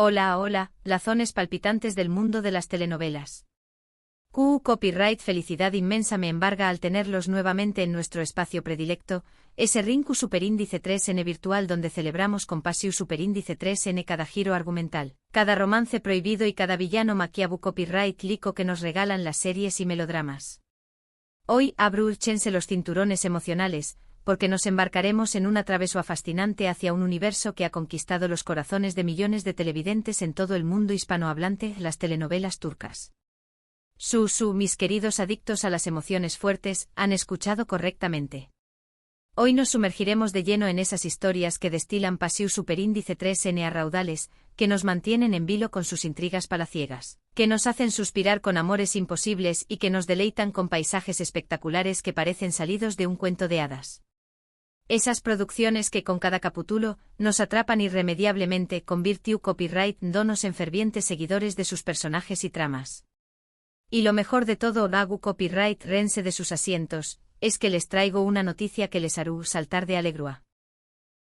Hola, hola, lazones palpitantes del mundo de las telenovelas. Copyright felicidad inmensa me embarga al tenerlos nuevamente en nuestro espacio predilecto, ese Rinku Superíndice 3N virtual donde celebramos con Pasiu Superíndice 3N cada giro argumental, cada romance prohibido y cada villano maquiabu copyright lico que nos regalan las series y melodramas. Hoy abrúchense los cinturones emocionales, porque nos embarcaremos en una travesía fascinante hacia un universo que ha conquistado los corazones de millones de televidentes en todo el mundo hispanohablante, las telenovelas turcas. Mis queridos adictos a las emociones fuertes, han escuchado correctamente. Hoy nos sumergiremos de lleno en esas historias que destilan Pasiu Superíndice 3N a raudales, que nos mantienen en vilo con sus intrigas palaciegas, que nos hacen suspirar con amores imposibles y que nos deleitan con paisajes espectaculares que parecen salidos de un cuento de hadas. Esas producciones que con cada capítulo nos atrapan irremediablemente con Virtue Copyright donos en fervientes seguidores de sus personajes y tramas. Y lo mejor de todo, Lagu Copyright rense de sus asientos, es que les traigo una noticia que les hará saltar de alegría.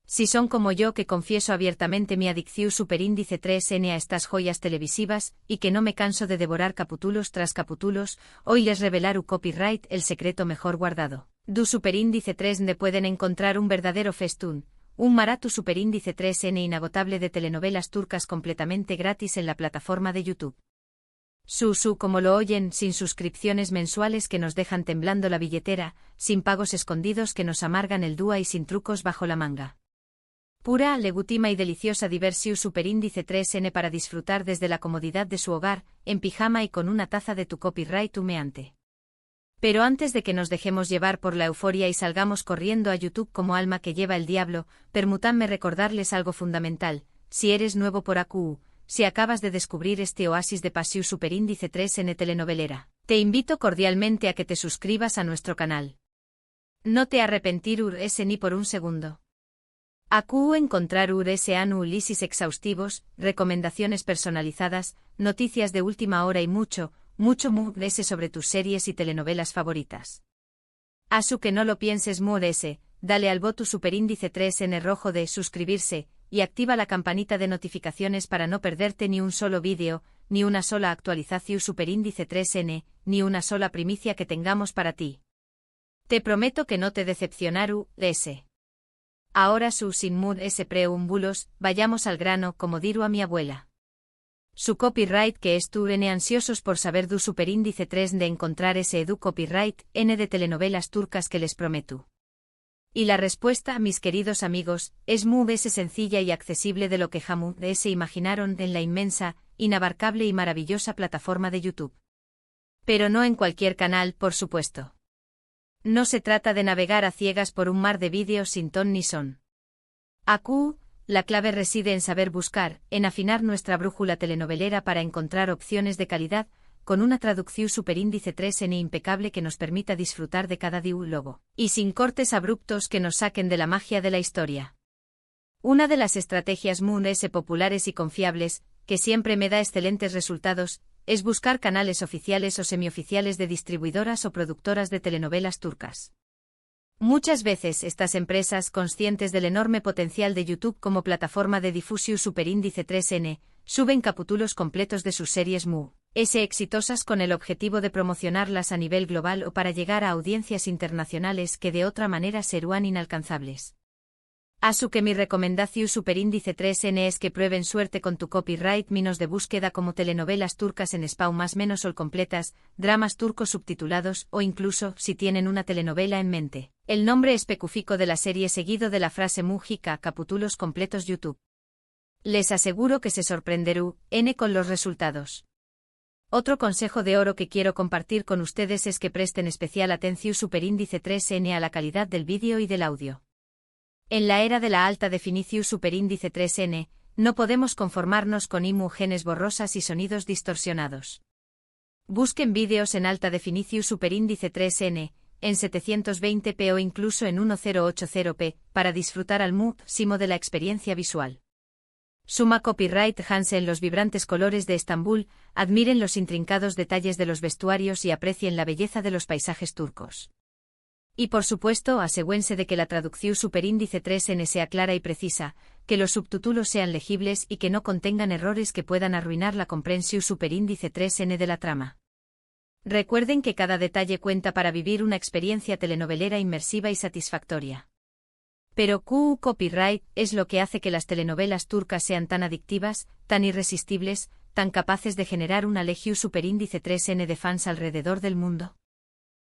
Si son como yo que confieso abiertamente mi adicción Superíndice 3N a estas joyas televisivas, y que no me canso de devorar capítulos tras capítulos, hoy les revelaré Copyright el secreto mejor guardado. Du Superíndice 3N pueden encontrar un verdadero festún, un maratón Superíndice 3N inagotable de telenovelas turcas completamente gratis en la plataforma de YouTube. Como lo oyen, sin suscripciones mensuales que nos dejan temblando la billetera, sin pagos escondidos que nos amargan el dúa y sin trucos bajo la manga. Pura, legítima y deliciosa diversión Superíndice 3N para disfrutar desde la comodidad de su hogar, en pijama y con una taza de tu copyright humeante. Pero antes de que nos dejemos llevar por la euforia y salgamos corriendo a YouTube como alma que lleva el diablo, permítanme recordarles algo fundamental: si eres nuevo por AQ, si acabas de descubrir este oasis de Pasiu Superíndice 3N telenovelera, te invito cordialmente a que te suscribas a nuestro canal. No te arrepentirás ni por un segundo. AQ encontrar análisis exhaustivos, recomendaciones personalizadas, noticias de última hora y mucho sobre tus series y telenovelas favoritas. Asu que no lo pienses dale al botón Superíndice 3N rojo de suscribirse, y activa la campanita de notificaciones para no perderte ni un solo vídeo, ni una sola actualización Superíndice 3N, ni una sola primicia que tengamos para ti. Te prometo que no te decepcionarú, Ahora sin preámbulos, vayamos al grano, como diru a mi abuela. Su copyright que estuvieron ansiosos por saber du Superíndice 3 de encontrar ese edu copyright N de telenovelas turcas que les prometo. Y la respuesta, mis queridos amigos, es muy sencilla y accesible de lo que jamás se imaginaron en la inmensa, inabarcable y maravillosa plataforma de YouTube. Pero no en cualquier canal, por supuesto. No se trata de navegar a ciegas por un mar de vídeos sin ton ni son. AQ, la clave reside en saber buscar, en afinar nuestra brújula telenovelera para encontrar opciones de calidad, con una traducción Superíndice 3N impecable que nos permita disfrutar de cada diálogo, y sin cortes abruptos que nos saquen de la magia de la historia. Una de las estrategias populares y confiables, que siempre me da excelentes resultados, es buscar canales oficiales o semioficiales de distribuidoras o productoras de telenovelas turcas. Muchas veces estas empresas, conscientes del enorme potencial de YouTube como plataforma de difusión Superíndice 3N, suben capítulos completos de sus series exitosas con el objetivo de promocionarlas a nivel global o para llegar a audiencias internacionales que de otra manera serían inalcanzables. Asu que mi recomendación Superíndice 3N es que prueben suerte con tu copyright minos de búsqueda como telenovelas turcas en Spau más menos o completas, dramas turcos subtitulados o incluso, si tienen una telenovela en mente, el nombre específico de la serie seguido de la frase mújica capítulos completos YouTube. Les aseguro que se sorprenderú, con los resultados. Otro consejo de oro que quiero compartir con ustedes es que presten especial atención Superíndice 3N a la calidad del vídeo y del audio. En la era de la alta definición Superíndice 3N, no podemos conformarnos con imágenes borrosas y sonidos distorsionados. Busquen vídeos en alta definición Superíndice 3N, en 720p o incluso en 1080p, para disfrutar al máximo de la experiencia visual. Suma Copyright Hanse en los vibrantes colores de Estambul, admiren los intrincados detalles de los vestuarios y aprecien la belleza de los paisajes turcos. Y por supuesto, asegúrense de que la traducción superíndice 3N sea clara y precisa, que los subtítulos sean legibles y que no contengan errores que puedan arruinar la comprensión superíndice 3N de la trama. Recuerden que cada detalle cuenta para vivir una experiencia telenovelera inmersiva y satisfactoria. Pero QU Copyright es lo que hace que las telenovelas turcas sean tan adictivas, tan irresistibles, tan capaces de generar una legión superíndice 3N de fans alrededor del mundo.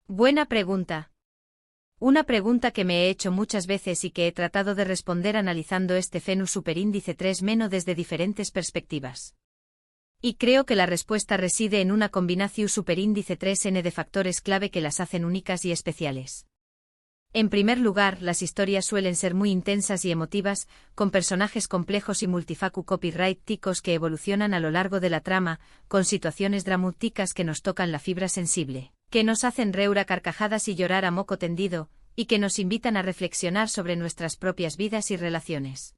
Buena pregunta. Una pregunta que me he hecho muchas veces y que he tratado de responder analizando este fenómeno superíndice 3N desde diferentes perspectivas. Y creo que la respuesta reside en una combinación superíndice 3N de factores clave que las hacen únicas y especiales. En primer lugar, las historias suelen ser muy intensas y emotivas, con personajes complejos y multifacu copyright-ticos que evolucionan a lo largo de la trama, con situaciones dramáticas que nos tocan la fibra sensible, que nos hacen reír a carcajadas y llorar a moco tendido, y que nos invitan a reflexionar sobre nuestras propias vidas y relaciones.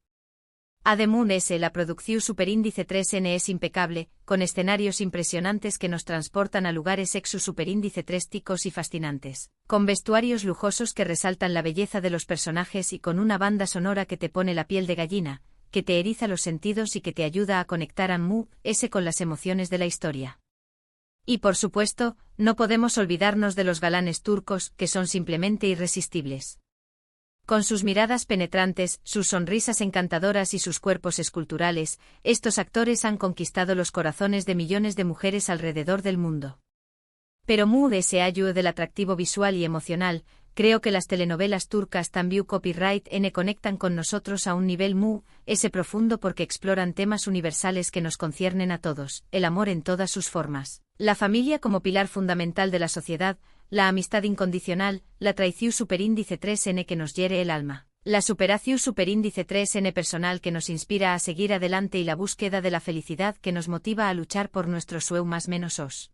Además, la producción superíndice 3N es impecable, con escenarios impresionantes que nos transportan a lugares exu superíndice 3 ticos y fascinantes, con vestuarios lujosos que resaltan la belleza de los personajes y con una banda sonora que te pone la piel de gallina, que te eriza los sentidos y que te ayuda a conectar con las emociones de la historia. Y por supuesto, no podemos olvidarnos de los galanes turcos, que son simplemente irresistibles. Con sus miradas penetrantes, sus sonrisas encantadoras y sus cuerpos esculturales, estos actores han conquistado los corazones de millones de mujeres alrededor del mundo. Pero ese ayuda del atractivo visual y emocional, creo que las telenovelas turcas también copyright N conectan con nosotros a un nivel profundo porque exploran temas universales que nos conciernen a todos, el amor en todas sus formas, la familia como pilar fundamental de la sociedad, la amistad incondicional, la traición superíndice 3N que nos hiere el alma, la superación superíndice 3N personal que nos inspira a seguir adelante y la búsqueda de la felicidad que nos motiva a luchar por nuestro sueño más menos os.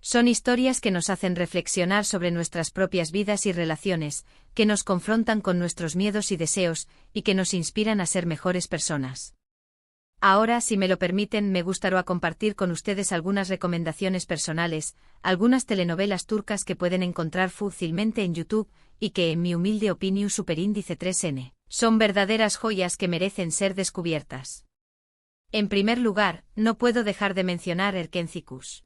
Son historias que nos hacen reflexionar sobre nuestras propias vidas y relaciones, que nos confrontan con nuestros miedos y deseos, y que nos inspiran a ser mejores personas. Ahora, si me lo permiten, me gustaría compartir con ustedes algunas recomendaciones personales, algunas telenovelas turcas que pueden encontrar fácilmente en YouTube, y que, en mi humilde opinión superíndice 3N, son verdaderas joyas que merecen ser descubiertas. En primer lugar, no puedo dejar de mencionar Erkencikus.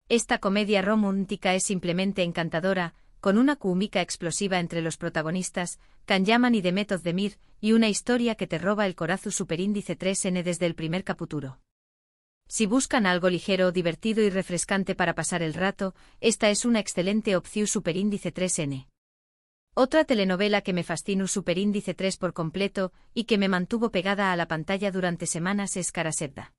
Esta comedia romántica es simplemente encantadora, con una química explosiva entre los protagonistas, Can y Demet Özdemir, y una historia que te roba el corazón superíndice 3N desde el primer capítulo. Si buscan algo ligero, divertido y refrescante para pasar el rato, esta es una excelente opción superíndice 3N. Otra telenovela que me fascinó superíndice 3 por completo, y que me mantuvo pegada a la pantalla durante semanas es Karasevda.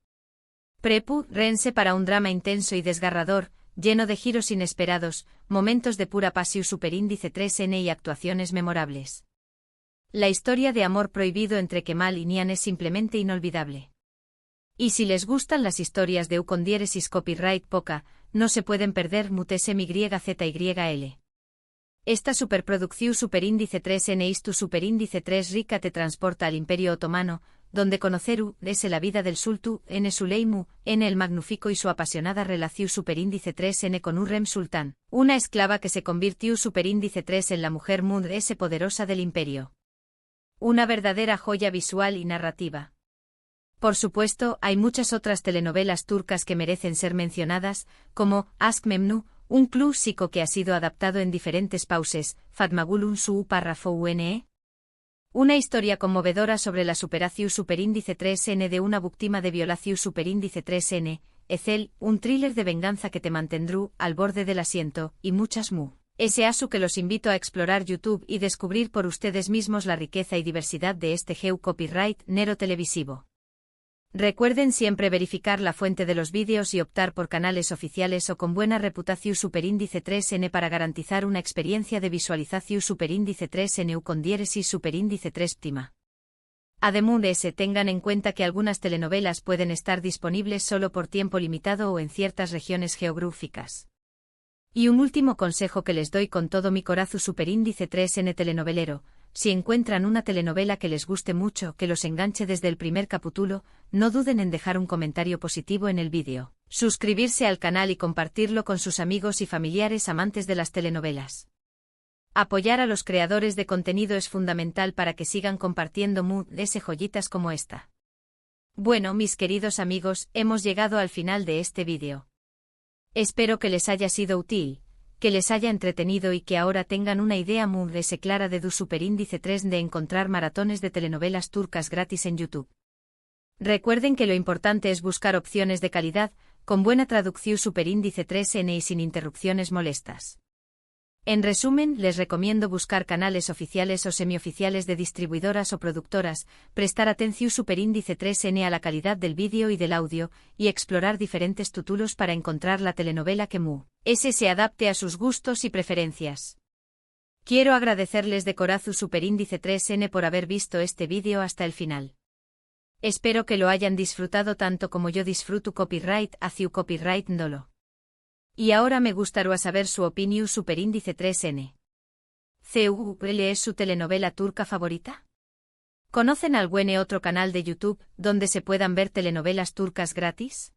Prepárense para un drama intenso y desgarrador, lleno de giros inesperados, momentos de pura pasión superíndice 3N y actuaciones memorables. La historia de amor prohibido entre Kemal y Nihan es simplemente inolvidable. Y si les gustan las historias de con diéresis copyright poca, no se pueden perder MyZYL. Esta superproducción superíndice 3N istu superíndice 3 rica te transporta al Imperio Otomano, donde conocer la vida del Sultán N. Süleyman, el Magnífico y su apasionada relación superíndice 3N con Hürrem Sultán, una esclava que se convirtió superíndice 3 en la mujer poderosa del imperio. Una verdadera joya visual y narrativa. Por supuesto, hay muchas otras telenovelas turcas que merecen ser mencionadas, como Aşk Memnu, un clásico que ha sido adaptado en diferentes pauses, Fatma Gül'ün su párrafo UNE. Una historia conmovedora sobre la superación superíndice 3N de una víctima de violación superíndice 3N, Ezel, un thriller de venganza que te mantendrá al borde del asiento, y muchas ese asu que los invito a explorar YouTube y descubrir por ustedes mismos la riqueza y diversidad de este geo copyright nero televisivo. Recuerden siempre verificar la fuente de los vídeos y optar por canales oficiales o con buena reputación superíndice 3N para garantizar una experiencia de visualización superíndice 3N con diéresis superíndice 3 óptima. Además, tengan en cuenta que algunas telenovelas pueden estar disponibles solo por tiempo limitado o en ciertas regiones geográficas. Y un último consejo que les doy con todo mi corazón superíndice 3N telenovelero: si encuentran una telenovela que les guste mucho, que los enganche desde el primer capítulo, no duden en dejar un comentario positivo en el vídeo, suscribirse al canal y compartirlo con sus amigos y familiares amantes de las telenovelas. Apoyar a los creadores de contenido es fundamental para que sigan compartiendo joyitas como esta. Bueno, mis queridos amigos, hemos llegado al final de este vídeo. Espero que les haya sido útil, que les haya entretenido y que ahora tengan una idea clara de Superíndice 3 de encontrar maratones de telenovelas turcas gratis en YouTube. Recuerden que lo importante es buscar opciones de calidad, con buena traducción Superíndice 3N y sin interrupciones molestas. En resumen, les recomiendo buscar canales oficiales o semioficiales de distribuidoras o productoras, prestar atención Superíndice 3N a la calidad del vídeo y del audio, y explorar diferentes títulos para encontrar la telenovela que se adapte a sus gustos y preferencias. Quiero agradecerles de corazón Superíndice 3N por haber visto este vídeo hasta el final. Espero que lo hayan disfrutado tanto como yo disfruto copyright hacia copyright ndolo. Y ahora me gustaría saber su opinión Superíndice 3N. ¿Cuál es su telenovela turca favorita? ¿Conocen algún otro canal de YouTube donde se puedan ver telenovelas turcas gratis?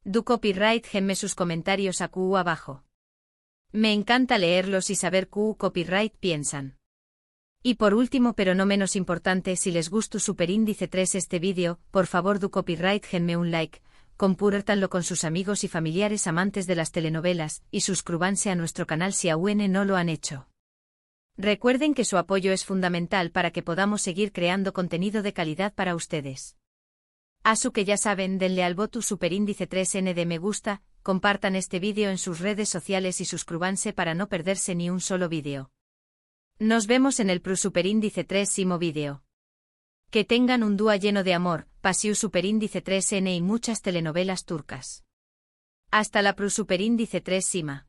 Du copyright genme sus comentarios abajo. Me encanta leerlos y saber qué copyright piensan. Y por último pero no menos importante, si les gustó Superíndice 3 este vídeo, por favor du copyright genme un like, compártanlo con sus amigos y familiares amantes de las telenovelas, y suscríbanse a nuestro canal si aún no lo han hecho. Recuerden que su apoyo es fundamental para que podamos seguir creando contenido de calidad para ustedes. Así que ya saben, denle al botón Superíndice 3N de me gusta, compartan este vídeo en sus redes sociales y suscríbanse para no perderse ni un solo vídeo. Nos vemos en el Superíndice 3 vídeo. Que tengan un día lleno de amor, pasión Superíndice 3N y muchas telenovelas turcas. Hasta la Superíndice 3 Sima.